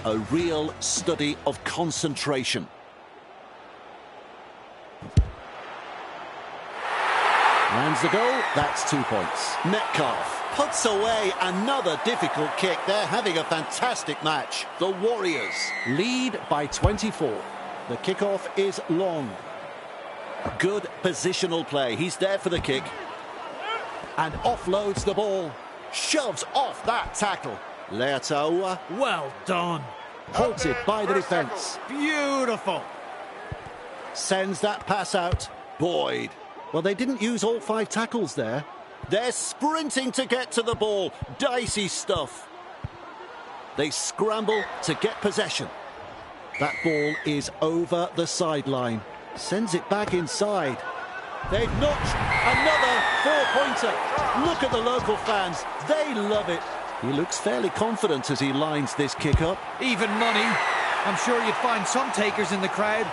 A real study of concentration. Lands the goal, that's 2 points. Metcalf puts away another difficult kick. They're having a fantastic match. The Warriors lead by 24. The kickoff is long. Good positional play. He's there for the kick. And offloads the ball. Shoves off that tackle. Leataua. Well done. Halted by the defence. Beautiful. Sends that pass out. Boyd. Well, they didn't use all 5 tackles there. They're sprinting to get to the ball. Dicey stuff. They scramble to get possession. That ball is over the sideline. Sends it back inside. They've notched another 4-pointer. Look at the local fans. They love it. He looks fairly confident as he lines this kick up. Even money. I'm sure you'd find some takers in the crowd.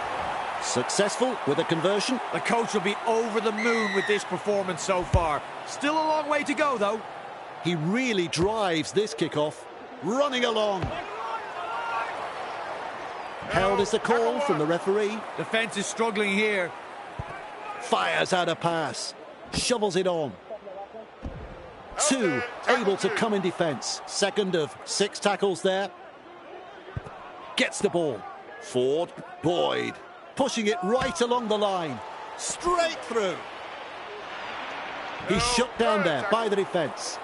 Successful with a conversion. The coach will be over the moon with this performance so far. Still a long way to go, though. He really drives this kickoff. Running along. Held is the call from the referee. Defence is struggling here. Fires out a pass. Shovels it on. 2 able to come in defence. Second of 6 tackles there. Gets the ball. Ford. Boyd. Pushing it right along the line. Straight through. He's shut down there by the defence.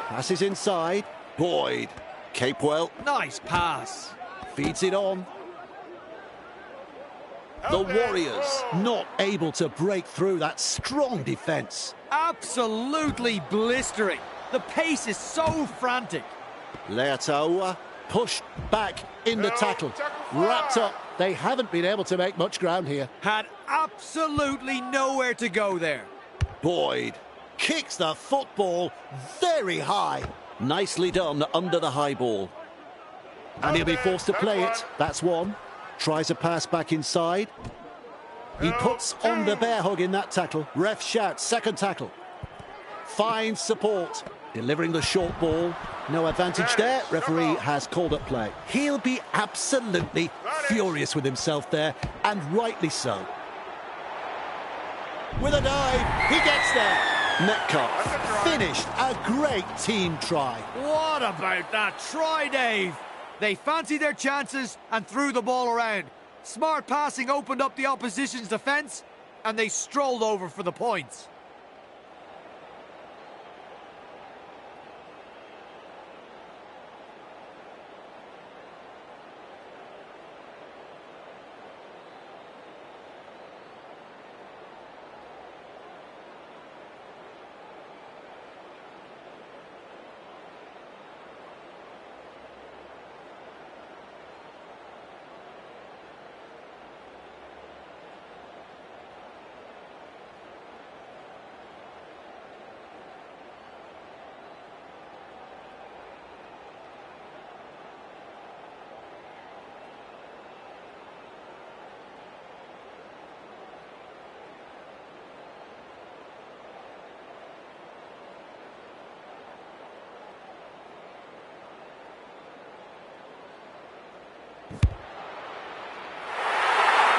Passes inside. Boyd. Capewell. Nice pass. Feeds it on. The Warriors not able to break through that strong defence. Absolutely blistering. The pace is so frantic. Leataua pushed back in the tackle. Wrapped up. They haven't been able to make much ground here. Had absolutely nowhere to go there. Boyd kicks the football very high. Nicely done under the high ball. And he'll be forced to play it. That's one. Tries a pass back inside. He puts on the bear hug in that tackle. Ref shouts, second tackle. Finds support. Delivering the short ball. No advantage there. Referee has called up play. He'll be absolutely furious with himself there, and rightly so. With a dive, he gets there. Metcalf finished a great team try. What about that try, Dave? They fancied their chances and threw the ball around. Smart passing opened up the opposition's defence, and they strolled over for the points.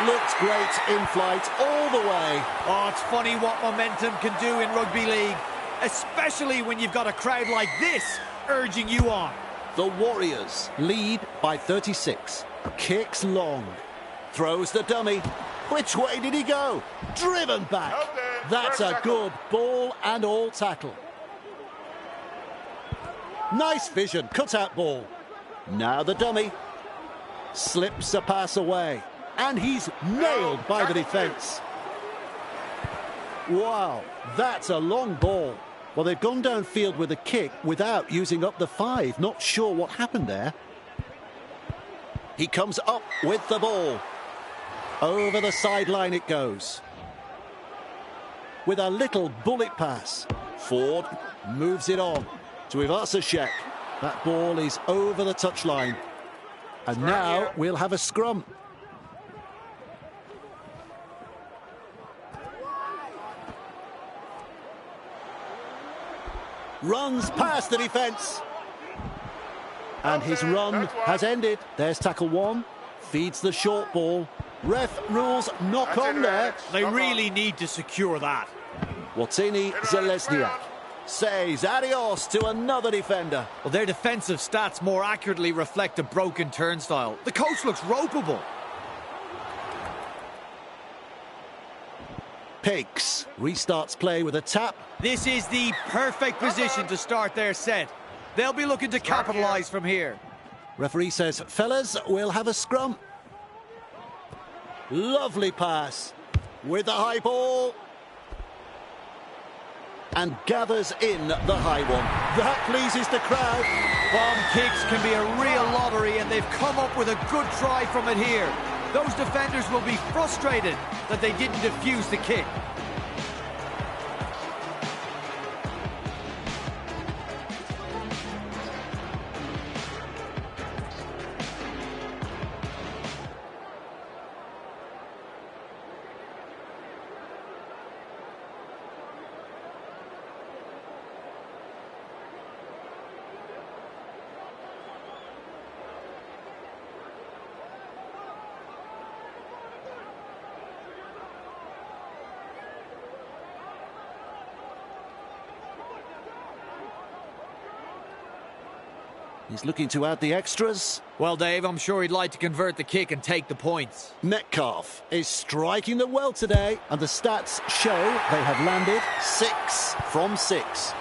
Looked great in flight all the way. Oh, it's funny what momentum can do in rugby league, especially when you've got a crowd like this urging you on. The Warriors lead by 36. Kicks long. Throws the dummy. Which way did he go? Driven back. That's a good ball and all tackle. Nice vision. Cut out ball. Now the dummy. Slips a pass away. And he's nailed by the defence. Wow, that's a long ball. Well, they've gone downfield with a kick without using up the 5. Not sure what happened there. He comes up with the ball. Over the sideline it goes. With a little bullet pass. Ford moves it on to Ivasashek. That ball is over the touchline. And now we'll have a scrum. Runs past the defence. And his run has ended. There's tackle one. Feeds the short ball. Ref rules knock on there. They really need to secure that. Watini Zelezniak says adios to another defender. Well, their defensive stats more accurately reflect a broken turnstile. The coach looks ropeable. Pigs restarts play with a tap. This is the perfect position to start their set. They'll be looking to capitalise from here. Referee says, fellas, we'll have a scrum. Lovely pass with the high ball. And gathers in the high one. That pleases the crowd. Bomb kicks can be a real lottery, and they've come up with a good try from it here. Those defenders will be frustrated that they didn't defuse the kick. He's looking to add the extras. Well, Dave, I'm sure he'd like to convert the kick and take the points. Metcalf is striking them well today, and the stats show they have landed 6 from 6.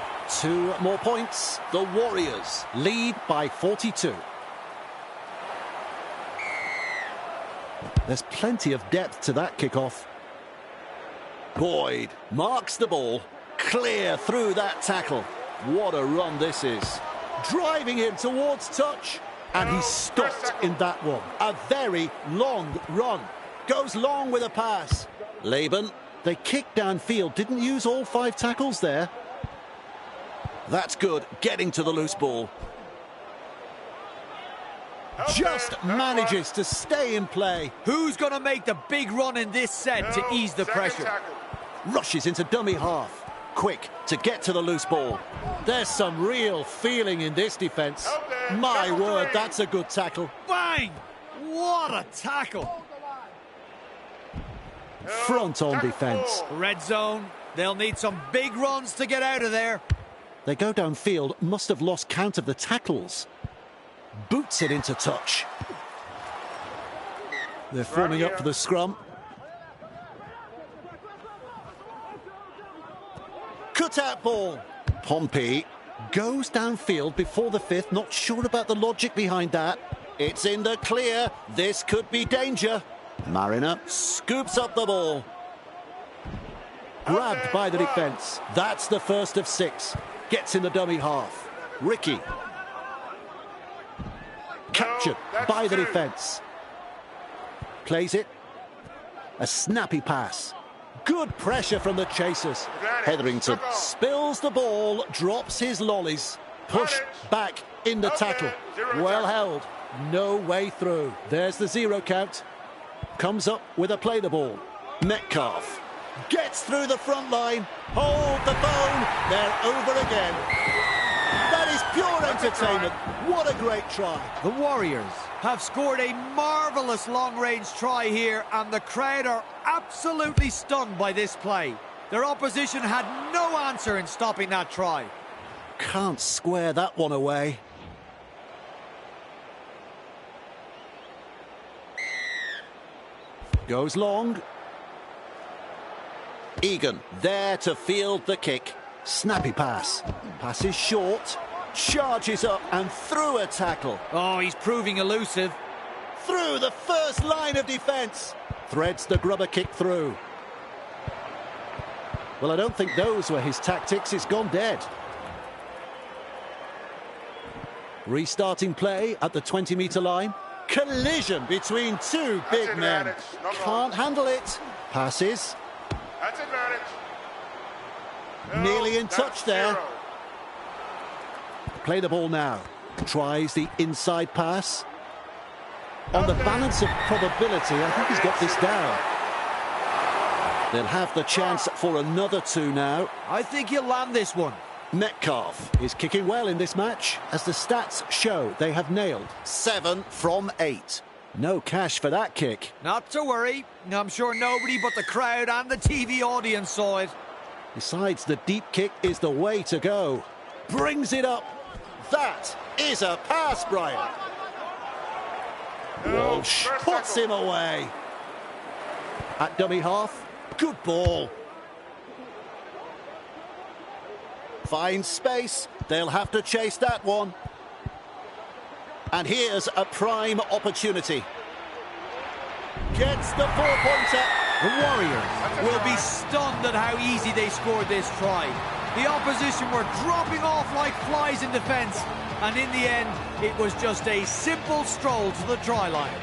2 more points. The Warriors lead by 42. There's plenty of depth to that kickoff. Boyd marks the ball. Clear through that tackle. What a run this is. Driving him towards touch, and he's stopped in that one. A very long run. Goes long with a pass. Laban, they kicked downfield, didn't use all 5 tackles there. That's good, getting to the loose ball. Just manages to stay in play. Who's going to make the big run in this set to ease the pressure? Rushes into dummy half. Quick to get to the loose ball. There's some real feeling in this defence. My word, that's a good tackle. Bang! What a tackle! Front on defence. Red zone. They'll need some big runs to get out of there. They go downfield, must have lost count of the tackles. Boots it into touch. They're forming up for the scrum. Cut-out ball. Pompey goes downfield before the 5th. Not sure about the logic behind that. It's in the clear. This could be danger. Mariner scoops up the ball. Grabbed by the defence. That's the first of 6. Gets in the dummy half. Ricky. Captured by the defence. Plays it. A snappy pass. Good pressure from the chasers. Hetherington spills the ball, drops his lollies. Push back in the tackle. Well held. No way through. There's the 0 count. Comes up with a play the ball. Metcalf gets through the front line. Hold the phone. They're over again. That is pure entertainment. What a great try. The Warriors have scored a marvellous long-range try here, and the crowd are absolutely stunned by this play. Their opposition had no answer in stopping that try. Can't square that one away. Goes long. Egan there to field the kick. Snappy pass. Passes short. Charges up and through a tackle. Oh, he's proving elusive. Through the first line of defence. Threads the grubber kick through. Well, I don't think those were his tactics. It's gone dead. Restarting play at the 20-metre line. Collision between 2 big men. Can't handle it. Passes. That's advantage. Nearly in touch there. Play the ball now. Tries the inside pass. On the balance of probability, I think he's got this down. They'll have the chance for another 2 now. I think he'll land this one. Metcalf is kicking well in this match, as the stats show they have nailed 7 from 8. No cash for that kick. Not to worry. I'm sure nobody but the crowd and the TV audience saw it. Decides the deep kick is the way to go. Brings it up. That is a pass, Brian. Walsh puts him away. At dummy half, good ball. Finds space. They'll have to chase that one. And here's a prime opportunity. Gets the 4-pointer. The Warriors will be stunned at how easy they scored this try. The opposition were dropping off like flies in defence, and in the end, it was just a simple stroll to the try line.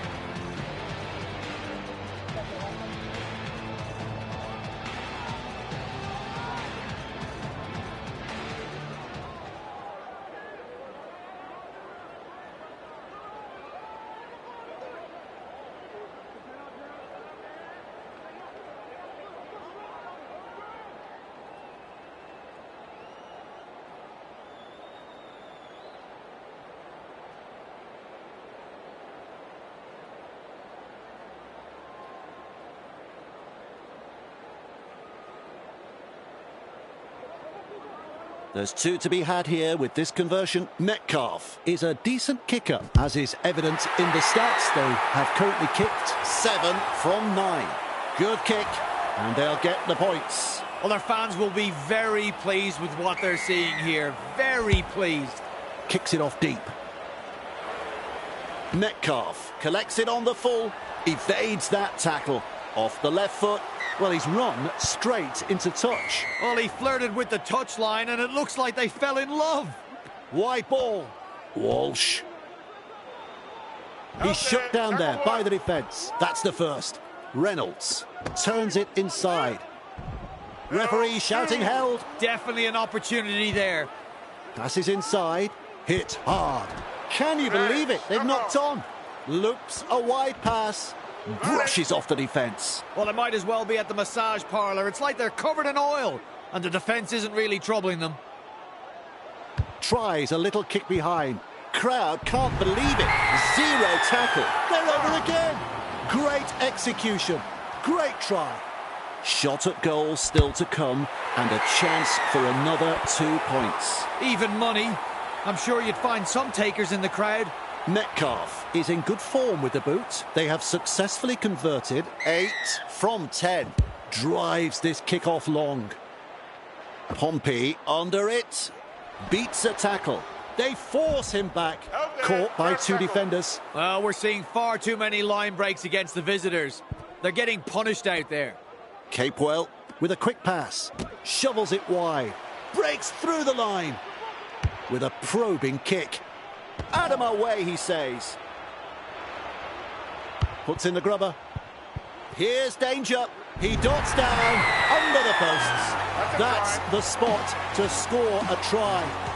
There's 2 to be had here with this conversion. Metcalf is a decent kicker, as is evident in the stats. They have currently kicked 7 from 9. Good kick, and they'll get the points. Well, their fans will be very pleased with what they're seeing here. Very pleased. Kicks it off deep. Metcalf collects it on the full, evades that tackle. Off the left foot. Well, he's run straight into touch. Well, he flirted with the touchline, and it looks like they fell in love. Wide ball. Walsh. He's shut down there by the defence. That's the first. Reynolds turns it inside. Referee shouting held. Definitely an opportunity there. Passes inside. Hit hard. Can you believe it? They've knocked on. Loops a wide pass. Brushes off the defence. Well, it might as well be at the massage parlour. It's like they're covered in oil, and the defence isn't really troubling them. Tries a little kick behind. Crowd can't believe it. 0 tackle. They're over again. Great execution. Great try. Shot at goal still to come, and a chance for another 2 points. Even money. I'm sure you'd find some takers in the crowd. Metcalf is in good form with the boot. They have successfully converted 8 from 10. Drives this kick off long. Pompey under it. Beats a tackle. They force him back. Caught by 2 defenders. Well, we're seeing far too many line breaks against the visitors. They're getting punished out there. Capewell with a quick pass. Shovels it wide. Breaks through the line. With a probing kick. Out of my way, he says. Puts in the grubber. Here's danger. He dots down under the posts. That's the spot to score a try.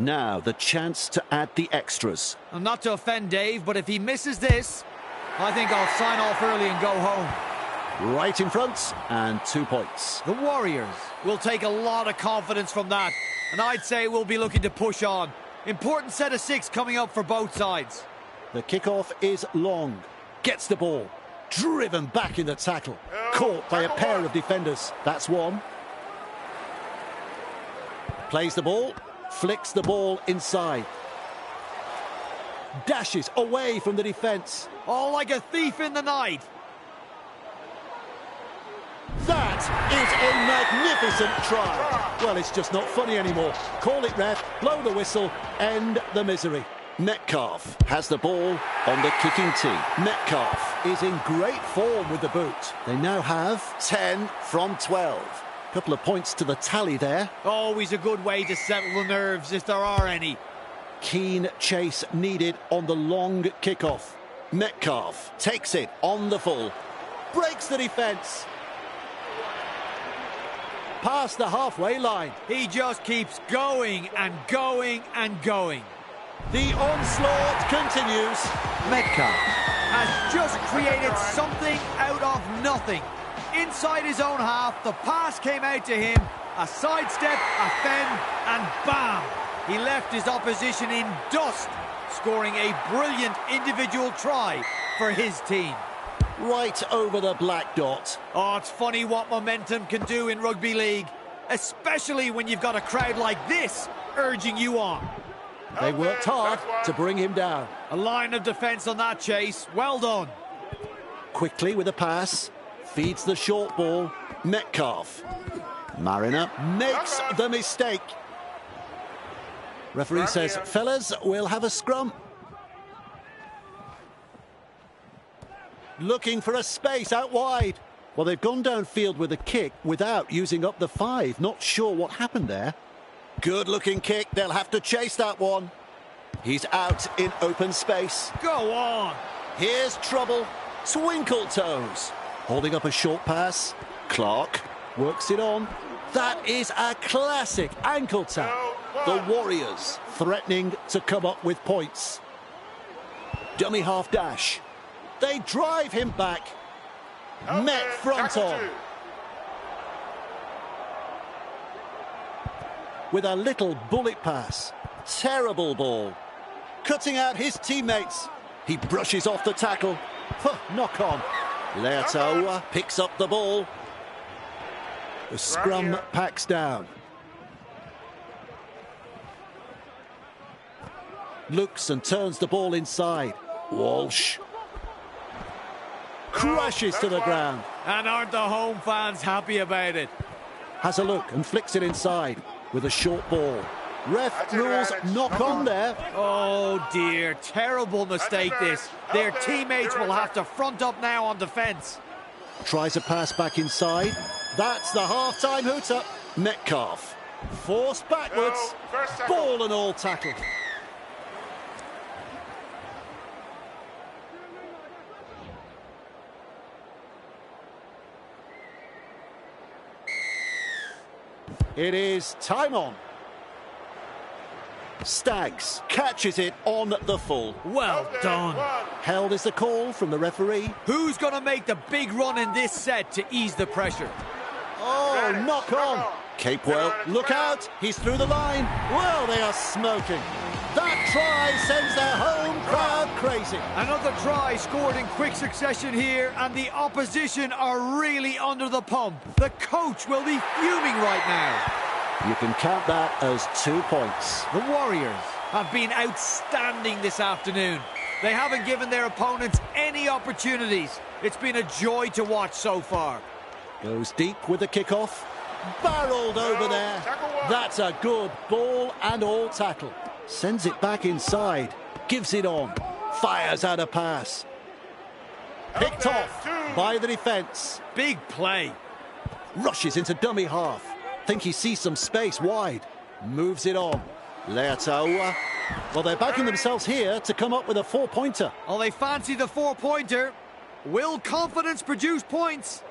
Now the chance to add the extras. And not to offend Dave, but if he misses this, I think I'll sign off early and go home. Right in front, and 2 points. The Warriors will take a lot of confidence from that, and I'd say we'll be looking to push on. Important set of 6 coming up for both sides. The kickoff is long. Gets the ball. Driven back in the tackle. Caught by a pair of defenders. That's 1. Plays the ball. Flicks the ball inside. Dashes away from the defence. Oh, like a thief in the night. That is a magnificent try. Well, it's just not funny anymore. Call it, ref, blow the whistle, end the misery. Metcalf has the ball on the kicking tee. Metcalf is in great form with the boot. They now have 10 from 12. Couple of points to the tally there. Always a good way to settle the nerves if there are any. Keen chase needed on the long kickoff. Metcalf takes it on the full. Breaks the defence. Past the halfway line. He just keeps going and going and going. The onslaught continues. Metcalf has just created something out of nothing. Inside his own half, the pass came out to him. A sidestep, a fend, and bam! He left his opposition in dust, scoring a brilliant individual try for his team. Right over the black dot. Oh, it's funny what momentum can do in rugby league, especially when you've got a crowd like this urging you on. They worked hard to bring him down. A line of defence on that chase. Well done. Quickly with a pass. Feeds the short ball. Metcalf. Mariner makes the mistake. Referee says, fellas, we'll have a scrum. Looking for a space out wide. Well, they've gone downfield with a kick without using up the 5. Not sure what happened there. Good-looking kick. They'll have to chase that one. He's out in open space. Go on. Here's trouble. Twinkle toes. Holding up a short pass. Clark works it on. That is a classic ankle tap. The Warriors threatening to come up with points. Dummy half dash. They drive him back. Met front on. With a little bullet pass. Terrible ball. Cutting out his teammates. He brushes off the tackle. Knock on. Leataua picks up the ball. The scrum packs down. Looks and turns the ball inside. Walsh. Crashes to the ground. And aren't the home fans happy about it? Has a look and flicks it inside with a short ball. Ref rules knock on there. Oh dear, terrible mistake this. Their teammates will have to front up now on defence. Tries a pass back inside. That's the half-time hooter. Metcalf. Forced backwards. Ball and all tackled. It is time on. Staggs catches it on the full. Well done. Held is the call from the referee. Who's going to make the big run in this set to ease the pressure? Oh, knock on. Capewell, look out. He's through the line. Well, they are smoking. That try sends their home crowd crazy. Another try scored in quick succession here, and the opposition are really under the pump. The coach will be fuming right now. You can count that as 2 points. The Warriors have been outstanding this afternoon. They haven't given their opponents any opportunities. It's been a joy to watch so far. Goes deep with the kickoff. Barreled over there. That's a good ball and all tackle. Sends it back inside. Gives it on. Fires out a pass. Picked off by the defence. Big play. Rushes into dummy half. Think he sees some space wide. Moves it on. Leataua. Well, they're backing themselves here to come up with a 4-pointer. Oh, they fancy the 4-pointer. Will confidence produce points?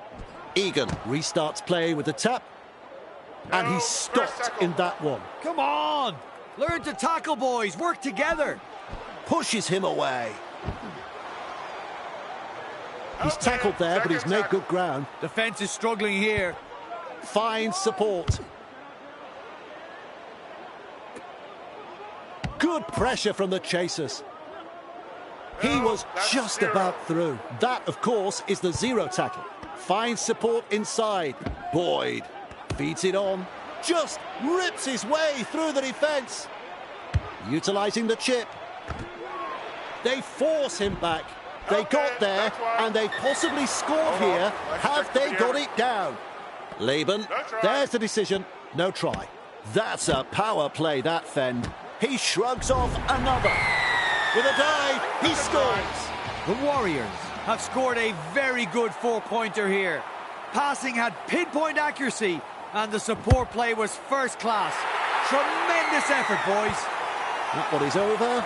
Egan restarts play with the tap. And he's stopped in that one. Come on. Learn to tackle, boys. Work together. Pushes him away. He's tackled there, but he's made good ground. Defence is struggling here. Finds support. Good pressure from the chasers. He was just about through. That, of course, is the 0 tackle. Finds support inside. Boyd feeds it on. Just rips his way through the defence. Utilising the chip. They force him back. They got there, and they possibly scored here. Have they got it down? Laban, there's the decision. No try. That's a power play, that fend. He shrugs off another. With a dive, he scores. The Warriors have scored a very good four-pointer here. Passing had pinpoint accuracy, and the support play was first class. Tremendous effort, boys. That one is over.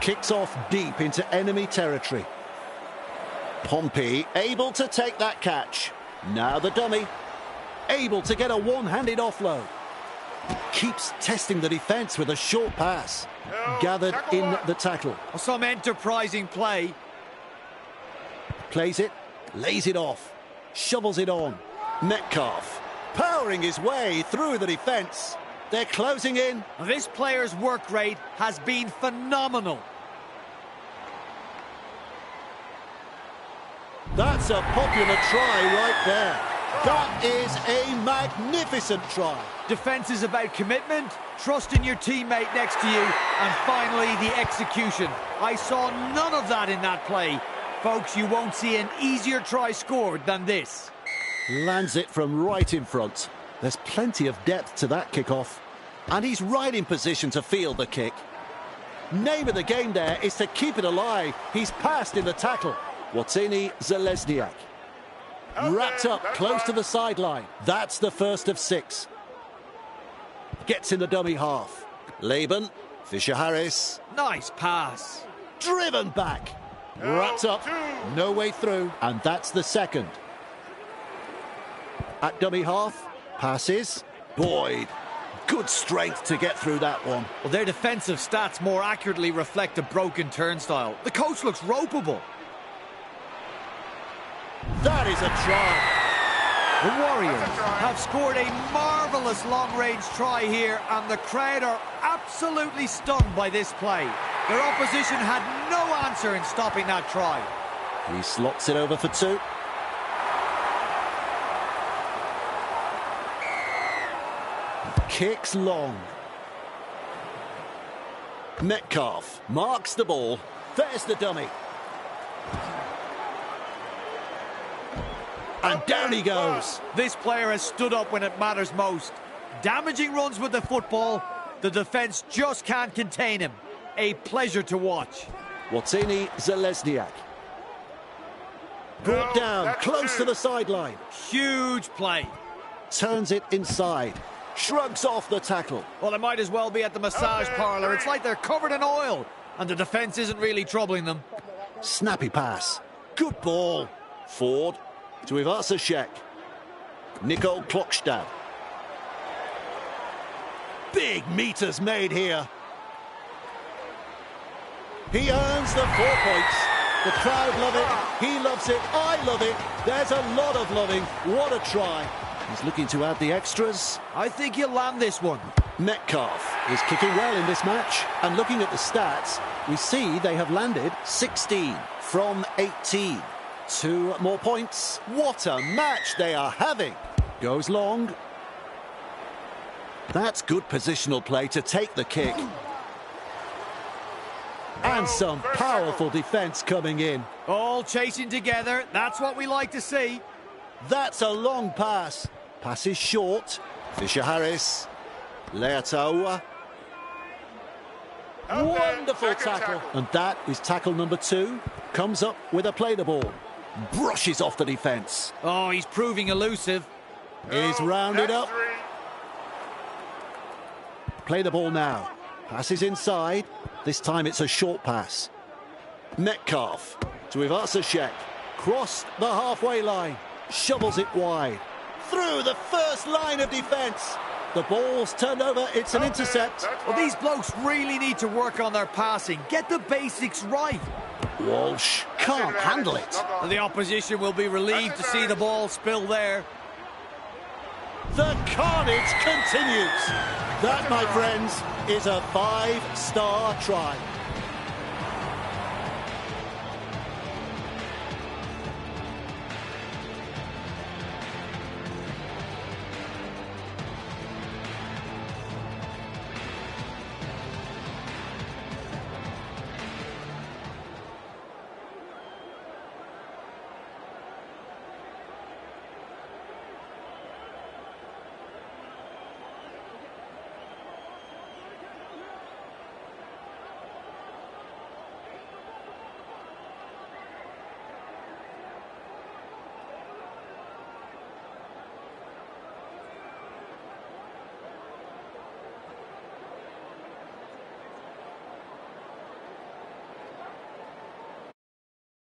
Kicks off deep into enemy territory. Pompey able to take that catch. Now the dummy. Able to get a one-handed offload. Keeps testing the defence with a short pass. Gathered in the tackle. Some enterprising play. Plays it, lays it off, shovels it on. Metcalf powering his way through the defence. They're closing in. This player's work rate has been phenomenal. That's a popular try right there. That is a magnificent try. Defence is about commitment, trusting your teammate next to you, and finally the execution. I saw none of that in that play. Folks, you won't see an easier try scored than this. Lands it from right in front. There's plenty of depth to that kickoff. And he's right in position to field the kick. Name of the game there is to keep it alive. He's passed in the tackle. Watini Zalesniak. Wrapped up close to the sideline. That's the first of 6. Gets in the dummy half. Laban, Fisher-Harris. Nice pass. Driven back. Wrapped up, no way through, and that's the second. At dummy half, passes. Boyd. Good strength to get through that one. Well, their defensive stats more accurately reflect a broken turnstile. The coach looks ropeable. That is a try. The Warriors have scored a marvellous long-range try here, and the crowd are absolutely stunned by this play. Their opposition had no answer in stopping that try. He slots it over for 2. Kicks long. Metcalf marks the ball. There's the dummy. And down he goes. This player has stood up when it matters most. Damaging runs with the football. The defence just can't contain him. A pleasure to watch. Watini Zalesniak. Brought down, close to the sideline. Huge play. Turns it inside. Shrugs off the tackle. Well, it might as well be at the massage parlour. It's like they're covered in oil, and the defence isn't really troubling them. Snappy pass. Good ball. Ford to Ivasashek. Nicole Klokstad. Big meters made here. He earns the 4 points. The crowd love it. He loves it. I love it. There's a lot of loving. What a try. He's looking to add the extras. I think he'll land this one. Metcalf is kicking well in this match. And looking at the stats, we see they have landed 16 from 18. 2 more points. What a match they are having. Goes long. That's good positional play to take the kick. And some powerful defence coming in. All chasing together. That's what we like to see. That's a long pass. Pass is short. Fisher-Harris. Leataua. Wonderful tackle. And that is tackle number 2. Comes up with a play the ball. Brushes off the defence. Oh, he's proving elusive. Is rounded up. Play the ball now. Passes inside. This time it's a short pass. Metcalf to Ivasashek. Crossed the halfway line. Shovels it wide. Through the first line of defence. The ball's turned over. It's an intercept. Well, these blokes really need to work on their passing. Get the basics right. Walsh can't handle it. And the opposition will be relieved to see the ball spill there. The carnage continues. That, my friends, is a 5-star try.